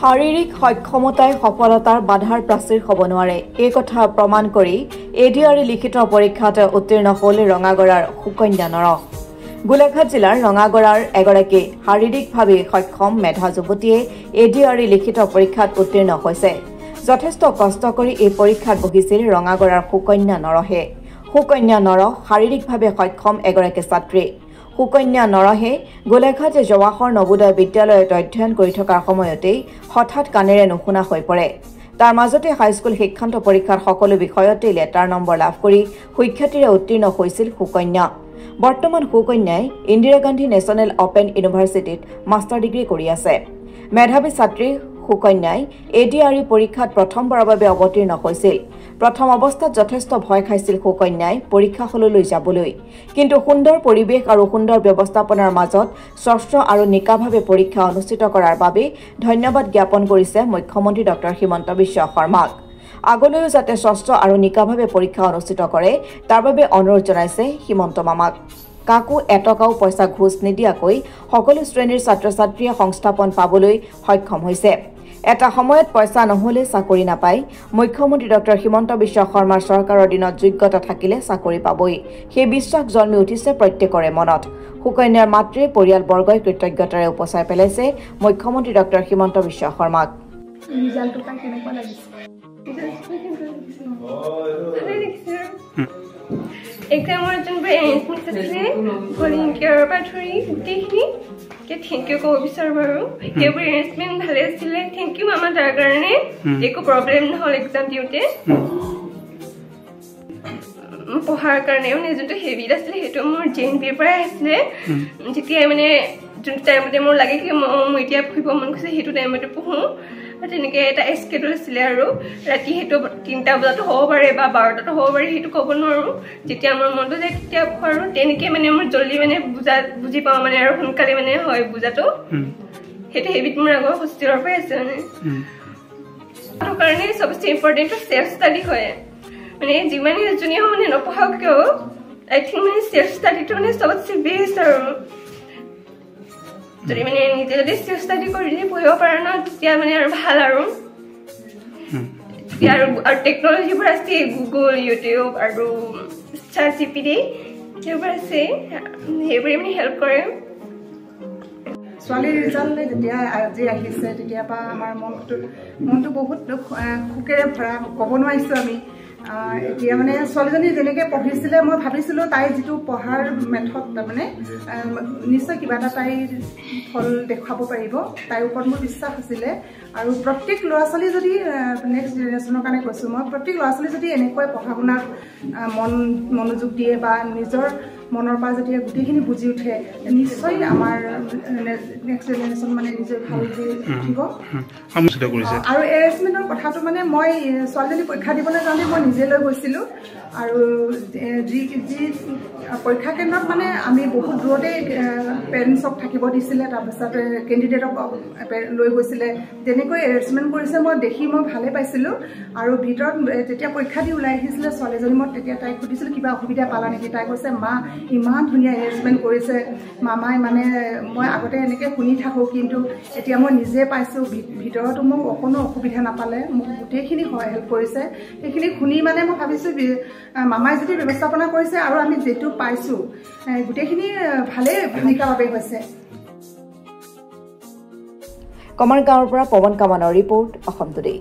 শাৰীৰিক সক্ষমতাই সফলতাৰ বাধাৰ প্ৰাচীৰ হ'ব নোৱাৰে এই কথা প্ৰমাণ কৰি এডিআৰই লিখিত পৰীক্ষাত উত্তীৰ্ণ হ'ল ৰঙাগড়াৰ সুকন্যা নৰহ। গোলাঘাট জিলাৰ ৰঙাগড়াৰ এগৰাকী শাৰীৰিকভাৱে সক্ষম মেধা যুৱতীয়ে এডিআৰই লিখিত পৰীক্ষাত উত্তীৰ্ণ হৈছে। যথেষ্ট কষ্ট কৰি এই পৰীক্ষাত বহিছিল ৰঙাগড়াৰ সুকন্যা নৰহে। সুকন্যা নৰহ শাৰীৰিকভাৱে সক্ষম এগৰাকী ছাত্ৰী। সুকন্যা নৰহে গোলাঘাট জৱাহৰ নবোদয় বিদ্যালয়ত অধ্যয়ন কৰি থকাৰ সময়তেই হঠাৎ কাণেৰে নুশুনা হৈ পৰে। তাৰ মাজতে হাইস্কুল শিক্ষান্ত পৰীক্ষাৰ সকলো বিষয়তে লেটাৰ নম্বৰ লাভ কৰি সুখ্যাতিৰে উত্তীৰ্ণ হৈছিল সুকন্যা। বৰ্তমান সুকন্যাই ইন্দিৰা গান্ধী নেশ্যনেল অপেন ইউনিভাৰ্চিটিত মাষ্টাৰ ডিগ্ৰী কৰি আছে। মেধাৱী ছাত্ৰী সুকন্যাই এডিআৰই পৰীক্ষাত প্ৰথমবাৰৰ বাবে অৱতীৰ্ণ হৈছিল। প্ৰথম অৱস্থাত যথেষ্ট ভয় খাইছিল সুকন্যাই পৰীক্ষা হললৈ যাবলৈ, কিন্তু সুন্দৰ পৰিৱেশ আৰু সুন্দৰ ব্যৱস্থাপনাৰ মাজত স্বচ্ছ আৰু নিকাভাৱে পৰীক্ষা অনুষ্ঠিত কৰাৰ বাবে ধন্যবাদ জ্ঞাপন কৰিছে মুখ্যমন্ত্ৰী ডঃ হিমন্ত বিশ্ব শৰ্মাক। আগলৈও যাতে স্বচ্ছ আৰু নিকাভাৱে পৰীক্ষা অনুষ্ঠিত কৰে তাৰ বাবে অনুৰোধ জনাইছে হিমন্ত মামাক। কাকো এটকাও পইচা ঘোষ নিদিয়াকৈ সকলো শ্ৰেণীৰ ছাত্ৰ ছাত্ৰীয়ে সংস্থাপন পাবলৈ সক্ষম হৈছে। এটা সময়ত পইচা নহলে চাকৰি নাপায়। মুখ্যমন্ত্ৰী ডঃ হিমন্ত বিশ্ব শৰ্মাৰ চৰকাৰৰ দিনত যোগ্যতা থাকিলে চাকৰি পাবই, সেই বিশ্বাস জন্মি উঠিছে প্ৰত্যেকৰে মনত। সুকন্যাৰ মাতৃয়ে পৰিয়ালবৰ্গই কৃতজ্ঞতাৰে উপচাই পেলাইছে মুখ্যমন্ত্ৰী ডঃ হিমন্ত বিশ্ব শৰ্মাক। এক্সামৰ যোনবোৰ এৰেঞ্জমেণ্ট আছিলে ভলেণ্টিয়াৰৰ পৰা ধৰি গোটেইখিনি থেংক ইউ ক'ব বিচাৰোঁ বাৰু। সেইবোৰ এৰেঞ্জমেণ্ট ভালে আছিলে, থেংক ইউ আমাৰ তাৰ কাৰণে। একো প্ৰব্লেম নহ'ল এক্সাম দিওঁতে। পঢ়াৰ কাৰণে মানে যোনটো হেবিট আছিলে সেইটো মোৰ JNPৰ পৰাই আছিলে। যেতিয়া মানে যোনটো টাইমতে মোৰ লাগে কি মোৰ এতিয়া পঢ়িব মন গৈছে সেইটো টাইমতে পঢ়োঁ। তেনেকৈ এটা স্কেডুল আছিলে আৰু ৰাতি সেইটো 3টা বজাতো হ'ব পাৰে বা 12টাতো হ'ব পাৰে, সেইটো ক'ব নোৱাৰোঁ। যেতিয়া মোৰ মনটো যায় তেতিয়া পঢ়োঁ। তেনেকৈ মানে মোৰ জল্দি মানে বুজি পাওঁ মানে আৰু সোনকালে মানে হয় বুজাটো। সেইটো হেবিট মোৰ আগৰ হোষ্টেলৰ পৰাই আছে মানে। সেইটো কাৰণে চবচে ইম্পৰ্টেণ্টটো চেল্ফ ষ্টাডি হয়। মানে যিমানে যোনে মানে নপঢ়াওক কিয় আই থিংক মানে চেল্ফ ষ্টাডিটো মানে চবচে বেষ্ট আৰু। যদি মানে নিজে যদি চেল্ফ ষ্টাডি কৰি পঢ়িব পাৰে ন তেতিয়া মানে আৰু ভাল আৰু। আৰু টেকন'লজিবোৰ আছে, গুগল, ইউটিউব আৰু ChatGPT সেইবোৰ আছে, সেইবোৰে মানে হেল্প কৰে। ছোৱালীৰ ৰিজাল্ট যেতিয়া আজি আহিছে তেতিয়াৰ পৰা আমাৰ মনটো বহুত সুখেৰে ভৰা, ক'ব নোৱাৰিছোঁ আমি। এতিয়া মানে ছোৱালীজনী যেনেকৈ পঢ়িছিলে মই ভাবিছিলোঁ তাই যিটো পঢ়াৰ মেথড তাৰমানে নিশ্চয় কিবা এটা তাইৰ ফল দেখুৱাব পাৰিব, তাইৰ ওপৰত মোৰ বিশ্বাস আছিলে। আৰু প্ৰত্যেক ল'ৰা ছোৱালী যদি নেক্সট জেনেৰেশ্যনৰ কাৰণে কৈছোঁ মই, প্ৰত্যেক ল'ৰা ছোৱালী যদি এনেকৈ পঢ়া শুনাত মনোযোগ দিয়ে বা নিজৰ মনৰ পৰা যেতিয়া গোটেইখিনি বুজি উঠে নিশ্চয় আমাৰ নেক্সট জেনেৰেশ্যন মানে নিজে ভাল হৈ উঠিব। আৰু এৰেঞ্জমেণ্টৰ কথাটো মানে মই ছোৱালীজনী পৰীক্ষা দিবলৈ যাওঁতে মই নিজে লৈ গৈছিলোঁ। আৰু যি পৰীক্ষা কেন্দ্ৰত মানে আমি বহুত দূৰতে পেৰেণ্টছক থাকিব দিছিলে, তাৰপিছত কেণ্ডিডেটক লৈ গৈছিলে। যেনেকৈ এৰেঞ্জমেণ্ট কৰিছে মই দেখি মই ভালেই পাইছিলোঁ। আৰু ভিতৰত যেতিয়া পৰীক্ষা দি ওলাই আহিছিলে ছোৱালীজনী, মই তেতিয়া তাইক সুধিছিলোঁ কিবা অসুবিধা পালা নেকি? তাই কৈছে মা ইমান ধুনীয়া এৰেঞ্জমেণ্ট কৰিছে মামাই, মানে মই আগতে এনেকৈ শুনি থাকোঁ কিন্তু এতিয়া মই নিজে পাইছোঁ ভিতৰতো মোক অকণো অসুবিধা নাপালে, মোক গোটেইখিনি হেল্প কৰিছে। সেইখিনি শুনি মানে মই ভাবিছোঁ মামাই যদি ব্যৱস্থাপনা কৰিছে আৰু আমি যিটো পাইছোঁ গোটেইখিনি ভালেই ভূমিকাভাৱে হৈছে। কমাৰগাঁৱৰ পৰা পৱন কামানৰ ৰিপৰ্ট, অসম টুডে।